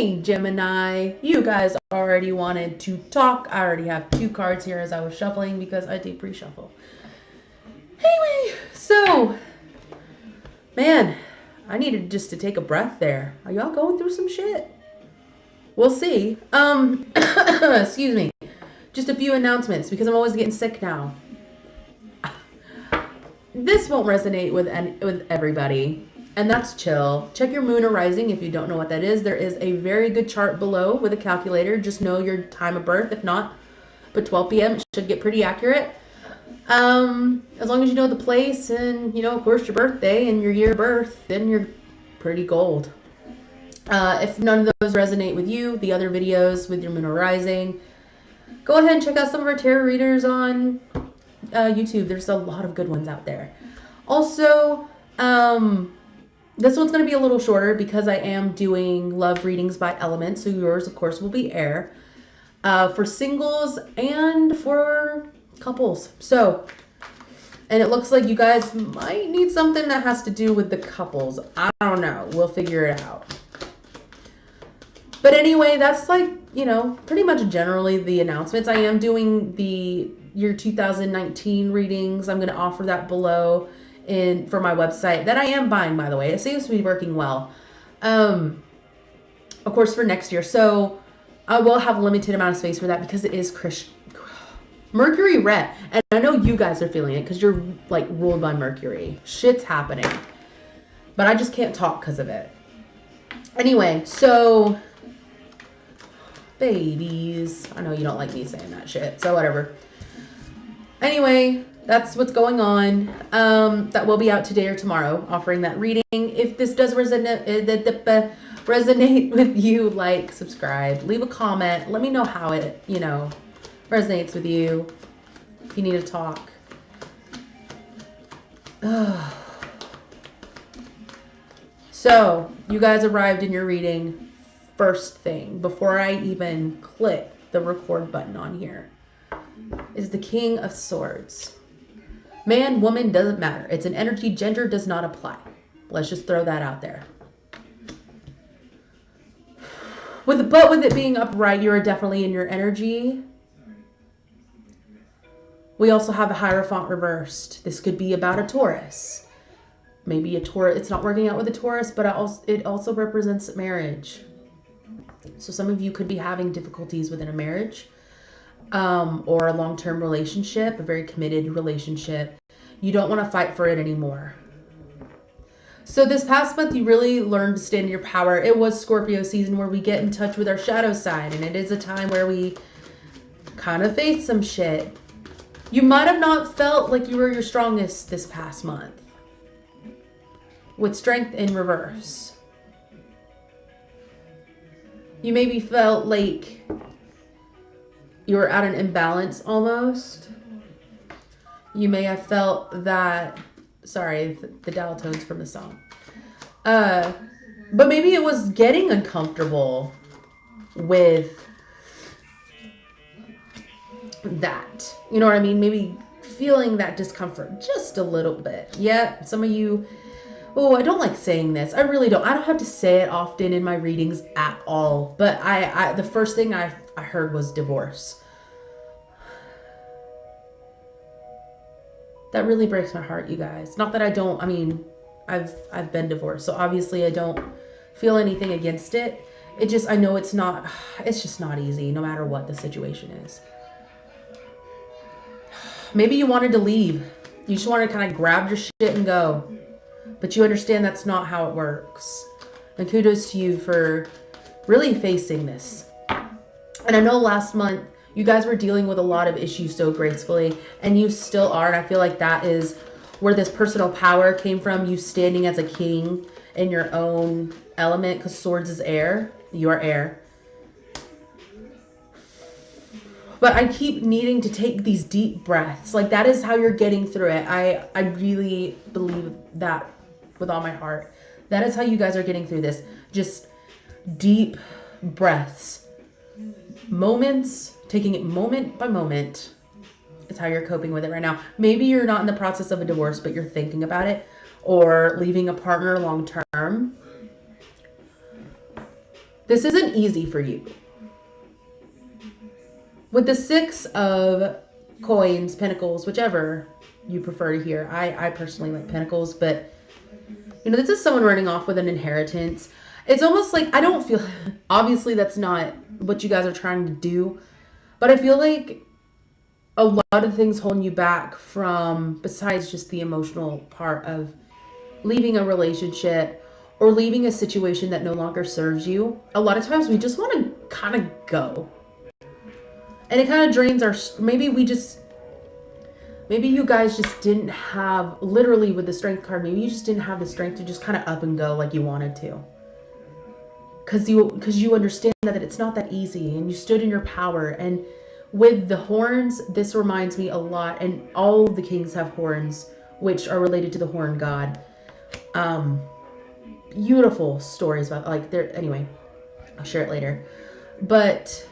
Hey, Gemini, you guys already wanted to talk. I already have 2 cards here as I was shuffling because I do pre-shuffle. Anyway, so, man, I needed just to take a breath there. Are y'all going through some shit? We'll see. Excuse me. Just a few announcements because I'm always getting sick now. This won't resonate with everybody. And that's chill. Check your moon or rising if you don't know what that is. There is a very good chart below with a calculator. Just know your time of birth. If not, but 12 p.m. it should get pretty accurate. As long as you know the place and, you know, of course, your birthday and your year of birth, then you're pretty gold. If none of those resonate with you, the other videos with your moon or rising, go ahead and check out some of our tarot readers on YouTube. There's a lot of good ones out there. Also, this one's going to be a little shorter because I am doing love readings by element. So yours, of course, will be air for singles and for couples. So, and it looks like you guys might need something that has to do with the couples. I don't know. We'll figure it out. But anyway, that's like, you know, pretty much generally the announcements. I am doing the year 2019 readings. I'm going to offer that below for my website that I am buying, by the way. It seems to be working well. Of course, for next year. So I will have a limited amount of space for that because it is Mercury ret. And I know you guys are feeling it because you're like ruled by Mercury. Shit's happening. But I just can't talk because of it. Anyway, so babies. I know you don't like me saying that shit. So whatever. Anyway, that's what's going on. That will be out today or tomorrow, offering that reading. If this does resonate with you, like, subscribe, leave a comment. Let me know how it, you know, resonates with you. If you need to talk. So, you guys arrived in your reading first thing, before I even click the record button on here, is the King of Swords. Man, woman, doesn't matter. It's an energy. Gender does not apply. Let's just throw that out there. With it being upright, you are definitely in your energy. We also have a Hierophant reversed. This could be about a Taurus. Maybe a Taurus. It's not working out with a Taurus, but it also represents marriage. So some of you could be having difficulties within a marriage. Or a long-term relationship, a very committed relationship. You don't want to fight for it anymore. So this past month, you really learned to stand in your power. It was Scorpio season where we get in touch with our shadow side, and it is a time where we kind of face some shit. You might have not felt like you were your strongest this past month, with strength in reverse. You maybe felt like you were at an imbalance almost. You may have felt that, sorry, the dial tones from the song. But maybe it was getting uncomfortable with that. You know what I mean? Maybe feeling that discomfort just a little bit. Yeah, some of you, oh, I don't like saying this. I really don't. I don't have to say it often in my readings at all. But the first thing I heard was divorce. That really breaks my heart, you guys. Not that I don't, I mean, I've been divorced, so obviously I don't feel anything against it. It just, I know it's just not easy, no matter what the situation is. Maybe you wanted to leave. You just wanted to kind of grab your shit and go. But you understand that's not how it works. And kudos to you for really facing this. And I know last month, you guys were dealing with a lot of issues so gracefully, and you still are. And I feel like that is where this personal power came from. You standing as a king in your own element, because swords is air. You are air. But I keep needing to take these deep breaths. Like, that is how you're getting through it. I really believe that with all my heart. That is how you guys are getting through this. Just deep breaths. Moments. Taking it moment by moment is how you're coping with it right now. Maybe you're not in the process of a divorce, but you're thinking about it, or leaving a partner long term. This isn't easy for you. With the 6 of coins, pentacles, whichever you prefer to hear. I personally like pentacles, but you know, this is someone running off with an inheritance. It's almost like, I don't feel, obviously that's not what you guys are trying to do, but I feel like a lot of things holding you back from, besides just the emotional part of leaving a relationship or leaving a situation that no longer serves you. A lot of times we just want to kind of go. And it kind of drains our, maybe you guys just didn't have, literally with the strength card, maybe you just didn't have the strength to just kind of up and go like you wanted to. Because you understand that it's not that easy, and you stood in your power. And with the horns, this reminds me a lot, and all the kings have horns, which are related to the horn god. Beautiful stories about, like, there. Anyway, I'll share it later. But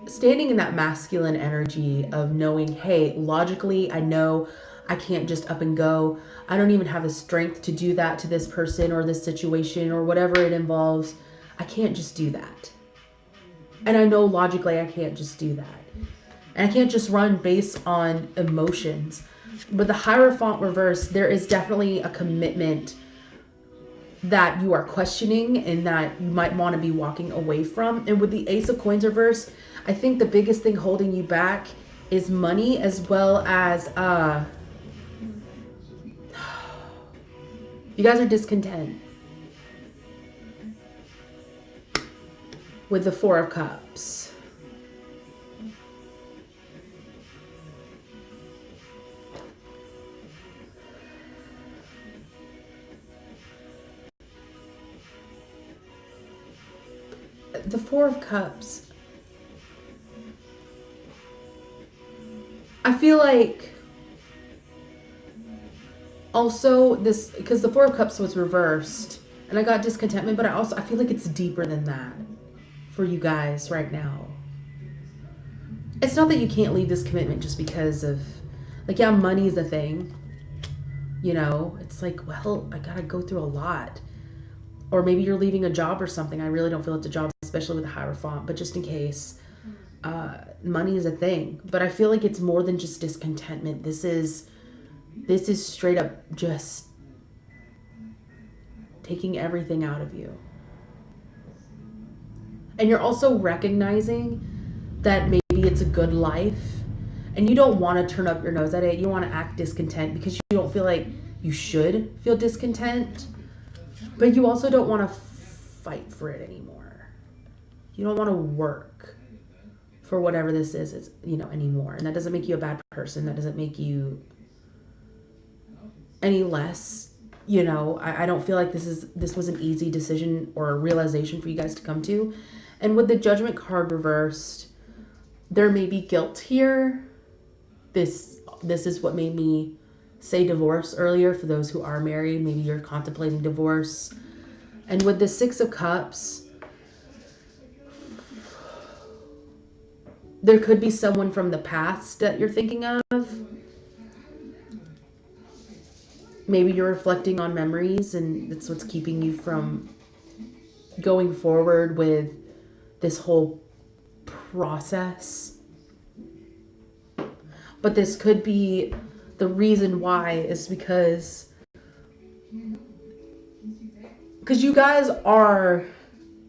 standing in that masculine energy of knowing, hey, logically, I know I can't just up and go. I don't even have the strength to do that to this person or this situation or whatever it involves. I can't just do that. And I know logically I can't just do that. And I can't just run based on emotions. With the Hierophant reverse, there is definitely a commitment that you are questioning and that you might want to be walking away from. And with the Ace of Coins reverse, I think the biggest thing holding you back is money, as well as you guys are discontent. With the Four of Cups. The Four of Cups. I feel like also this, because the Four of Cups was reversed and I got discontentment, but I feel like it's deeper than that for you guys right now. It's not that you can't leave this commitment just because of, like, yeah, money is a thing. You know, it's like, well, I gotta go through a lot. Or maybe you're leaving a job or something. I really don't feel it's a job, especially with the Hierophant, but just in case. Money is a thing, but I feel like it's more than just discontentment. This is straight up just taking everything out of you. And you're also recognizing that maybe it's a good life and you don't want to turn up your nose at it. You want to act discontent because you don't feel like you should feel discontent, but you also don't want to fight for it anymore. You don't want to work for whatever this is, you know, anymore. And that doesn't make you a bad person. That doesn't make you any less, you know. I don't feel like this was an easy decision or a realization for you guys to come to. And with the Judgment card reversed, there may be guilt here. This is what made me say divorce earlier. For those who are married, maybe you're contemplating divorce. And with the Six of Cups, there could be someone from the past that you're thinking of. Maybe you're reflecting on memories and that's what's keeping you from going forward with this whole process. But this could be the reason why is because you guys are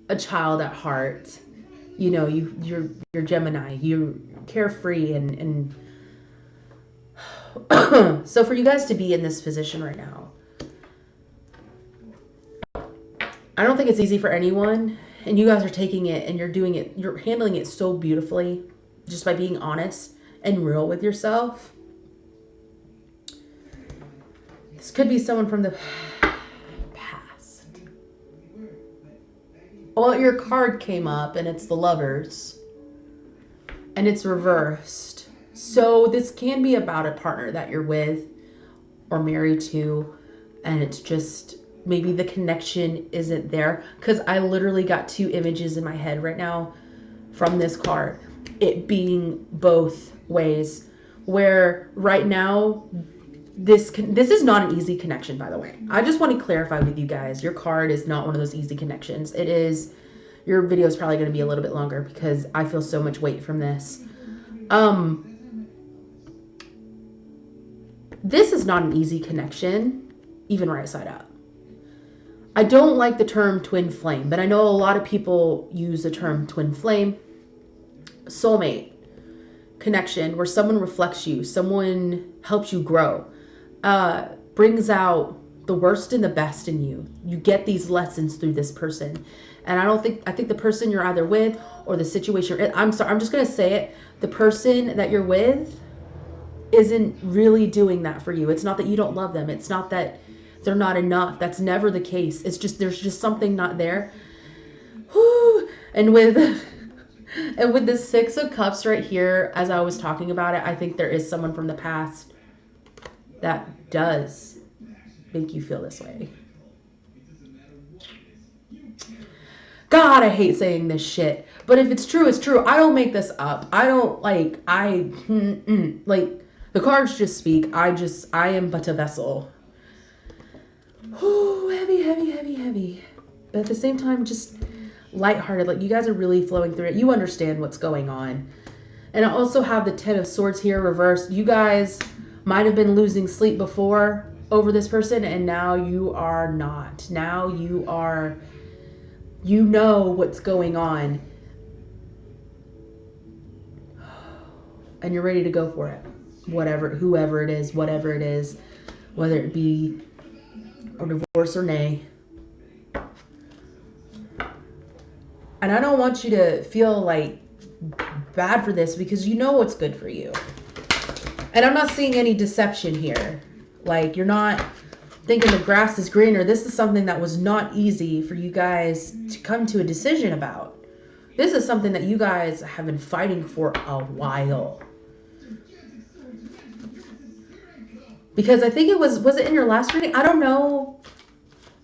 a child at heart. You know, you're Gemini. You're carefree and so for you guys to be in this position right now, I don't think it's easy for anyone. And you guys are taking it and you're doing it. You're handling it so beautifully just by being honest and real with yourself. This could be someone from the past. Well, your card came up and it's the Lovers. And it's reversed. So this can be about a partner that you're with or married to. And it's just maybe the connection isn't there. Because I literally got two images in my head right now from this card. It being both ways. Where right now, this is not an easy connection, by the way. I just want to clarify with you guys. Your card is not one of those easy connections. It is Your video is probably going to be a little bit longer because I feel so much weight from this. This is not an easy connection, even right side up. I don't like the term twin flame, but I know a lot of people use the term twin flame. Soulmate connection, where someone reflects you, someone helps you grow, brings out the worst and the best in you. You get these lessons through this person. And I think the person you're either with or the situation, I'm sorry, I'm just going to say it. The person that you're with isn't really doing that for you. It's not that you don't love them. It's not that they're not enough. That's never the case. It's just, there's just something not there. Whew. And with the Six of Cups right here, as I was talking about it, I think there is someone from the past that does make you feel this way. God, I hate saying this shit. But if it's true, it's true. I don't make this up. I don't, like, the cards just speak. I am but a vessel. Ooh, heavy, heavy, heavy, heavy. But at the same time, just lighthearted. Like, you guys are really flowing through it. You understand what's going on. And I also have the Ten of Swords here reversed. You guys might have been losing sleep before over this person, and now you are not. Now you are, you know what's going on. And you're ready to go for it. Whoever it is, whatever it is, whether it be a divorce or nay. And I don't want you to feel like bad for this, because you know what's good for you. And I'm not seeing any deception here. Like, you're not thinking the grass is greener. This is something that was not easy for you guys to come to a decision about. This is something that you guys have been fighting for a while. Because I think it was it in your last reading? I don't know.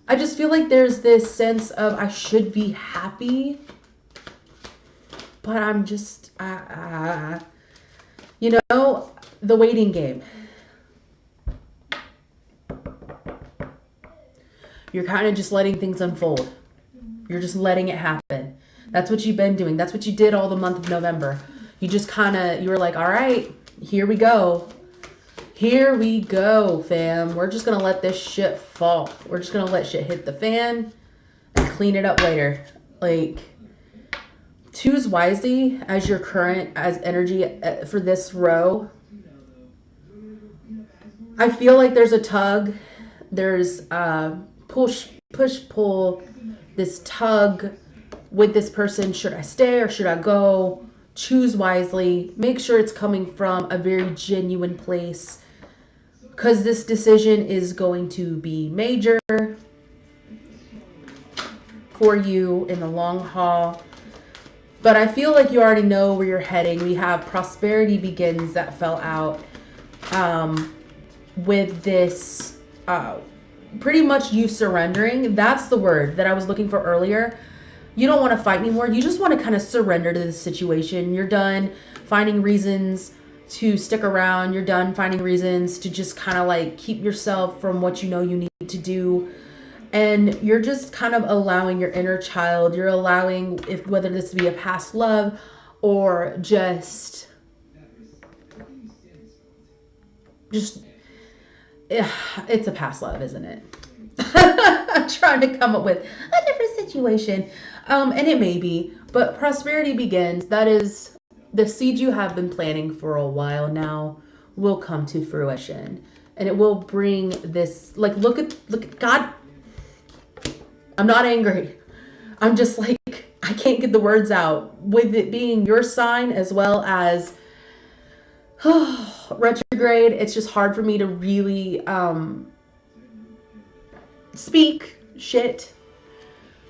I just feel like there's this sense of I should be happy, but I'm just, you know, the waiting game. You're kind of just letting things unfold. You're just letting it happen. That's what you've been doing. That's what you did all the month of November. You just you were like, all right, here we go. Here we go, fam. We're just going to let this shit fall. We're just going to let shit hit the fan and clean it up later. Like, choose wisely as your current as energy for this row. I feel like there's a tug. There's push, pull, this tug with this person. Should I stay or should I go? Choose wisely. Make sure it's coming from a very genuine place, because this decision is going to be major for you in the long haul. But I feel like you already know where you're heading. We have prosperity begins that fell out with this pretty much you surrendering. That's the word that I was looking for earlier. You don't want to fight anymore. You just want to kind of surrender to the situation. You're done finding reasons to stick around. You're done finding reasons to just kind of like keep yourself from what you know you need to do. And you're just kind of allowing your inner child. You're allowing, whether this be a past love or just it's a past love, isn't it? I'm trying to come up with a different situation. And it may be, but prosperity begins. That is the seed you have been planting for a while now will come to fruition, and it will bring this, like, look at God. I'm not angry. I'm just like, I can't get the words out with it being your sign as well as retrograde. It's just hard for me to really speak shit.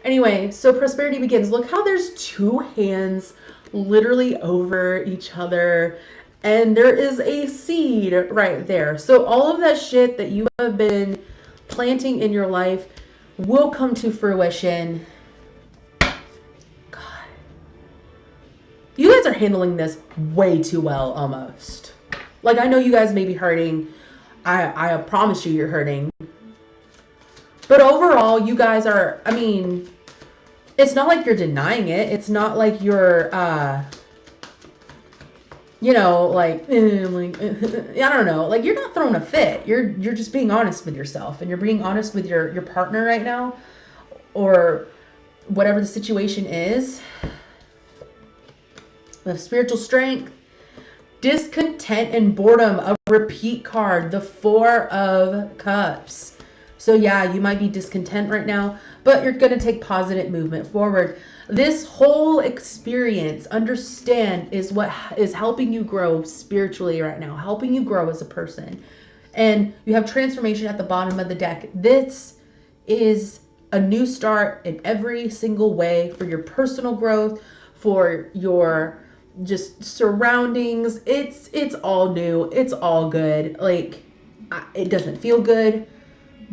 Anyway, so prosperity begins. Look how there's two hands literally over each other, and there is a seed right there. So all of that shit that you have been planting in your life will come to fruition. God, you guys are handling this way too well, almost. Like, I know you guys may be hurting. I promise you you're hurting. But overall, you guys are, I mean, it's not like you're denying it. It's not like you're, you know, like, I don't know, like you're not throwing a fit. You're just being honest with yourself, and you're being honest with your partner right now, or whatever the situation is. We have spiritual strength, discontent, and boredom. A repeat card, the Four of Cups. So yeah, you might be discontent right now, but you're going to take positive movement forward. This whole experience, understand, is what is helping you grow spiritually right now, helping you grow as a person. And you have transformation at the bottom of the deck. This is a new start in every single way for your personal growth, for your just surroundings. It's all new. It's all good. Like, it doesn't feel good,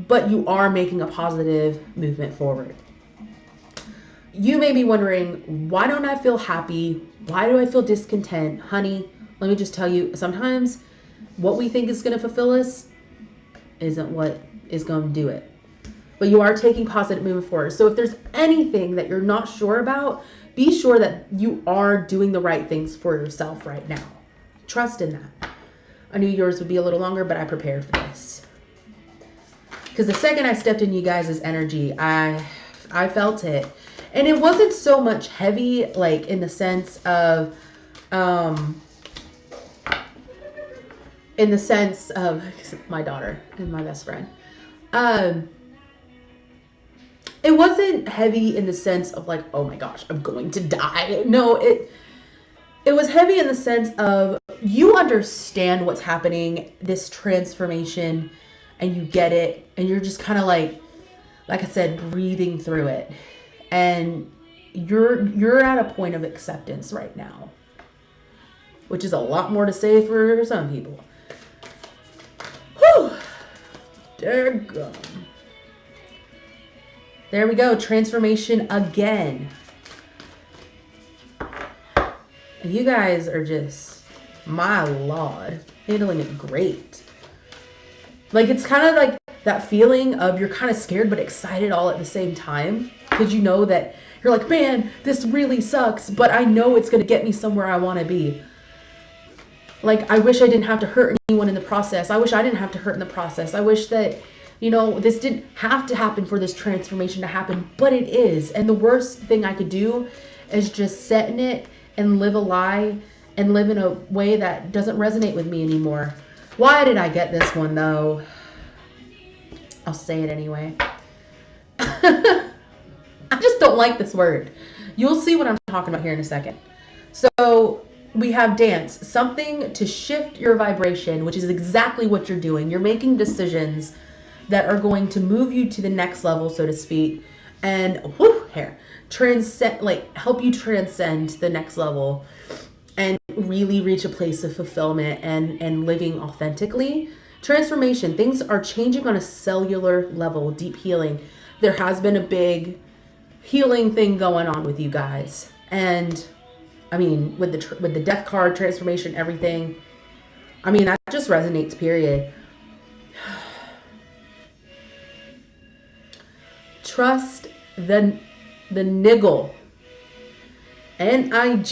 but you are making a positive movement forward. You may be wondering, why don't I feel happy? Why do I feel discontent? Honey, let me just tell you, sometimes what we think is going to fulfill us isn't what is going to do it. But you are taking positive movement forward. So if there's anything that you're not sure about, be sure that you are doing the right things for yourself right now. Trust in that. I knew yours would be a little longer, but I prepared for this. Because the second I stepped in you guys' energy, I felt it. And it wasn't so much heavy, like in the sense of my daughter and my best friend. It wasn't heavy in the sense of like, oh my gosh, I'm going to die. No, it was heavy in the sense of you understand what's happening, this transformation, and you get it, and you're just kind of like I said, breathing through it. And you're at a point of acceptance right now, which is a lot more to say for some people. Whew. There we go. Transformation again. You guys are just, my Lord, handling it great. Like, it's kind of like that feeling of you're kind of scared but excited all at the same time, because you know that you're like, man, this really sucks, but I know it's going to get me somewhere I want to be. Like, I wish I didn't have to hurt anyone in the process. I wish I didn't have to hurt in the process. I wish that, you know, this didn't have to happen for this transformation to happen, but it is. And the worst thing I could do is just sit in it and live a lie and live in a way that doesn't resonate with me anymore. Why did I get this one, though? I'll say it anyway. I just don't like this word. You'll see what I'm talking about here in a second. So we have dance, something to shift your vibration, which is exactly what you're doing. You're making decisions that are going to move you to the next level, so to speak, and transcend, like help you transcend the next level and really reach a place of fulfillment and living authentically. Transformation, things are changing on a cellular level, deep healing. There has been a big healing thing going on with you guys. And I mean, with the death card, transformation, everything, I mean, that just resonates, period. Trust the niggle. Niggle.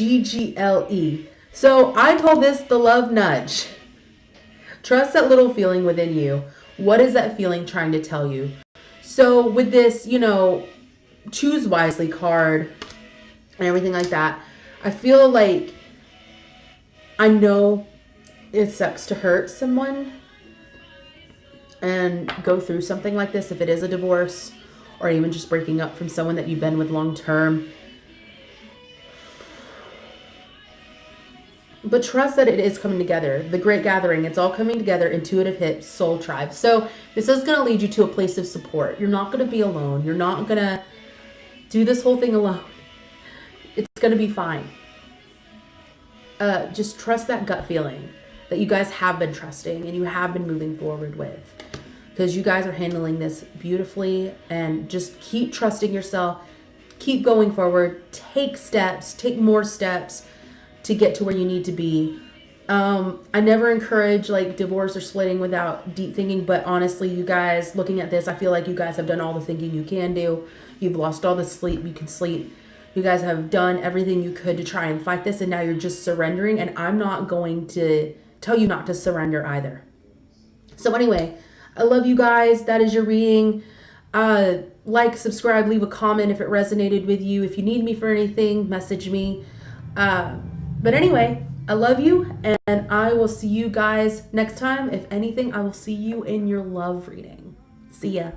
So I call this the love nudge. Trust that little feeling within you. What is that feeling trying to tell you? So with this, you know, choose wisely card and everything like that, I feel like I know it sucks to hurt someone and go through something like this, if it is a divorce or even just breaking up from someone that you've been with long term. But trust that it is coming together. The Great Gathering, it's all coming together. Intuitive Hips, Soul Tribe. So this is going to lead you to a place of support. You're not going to be alone. You're not going to do this whole thing alone. It's going to be fine. Just trust that gut feeling that you guys have been trusting and you have been moving forward with. Because you guys are handling this beautifully, and just keep trusting yourself. Keep going forward. Take steps. Take more steps to get to where you need to be. I never encourage like divorce or splitting without deep thinking, but honestly, you guys, looking at this, I feel like you guys have done all the thinking you can do. You've lost all the sleep you can sleep. You guys have done everything you could to try and fight this, and now you're just surrendering, and I'm not going to tell you not to surrender either. So anyway, I love you guys. That is your reading. Like, subscribe, leave a comment if it resonated with you. If you need me for anything, message me. But anyway, I love you, and I will see you guys next time. If anything, I will see you in your love reading. See ya.